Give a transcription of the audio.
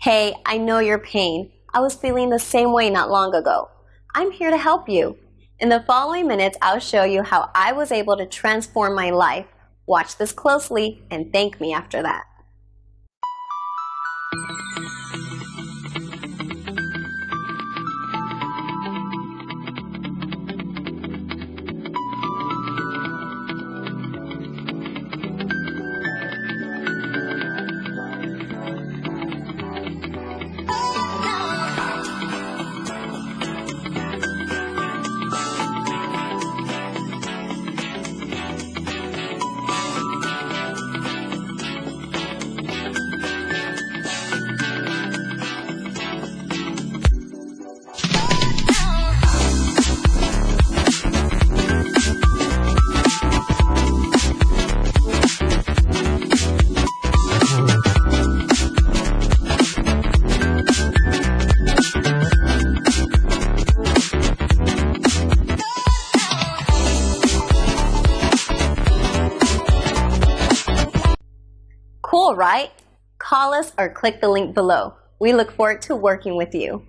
Hey, I know your pain. I was feeling the same way not long ago. I'm here to help you. In the following minutes, I'll show you how I was able to transform my life. Watch this closely and thank me after that. Cool, right? Call us or click the link below. We look forward to working with you.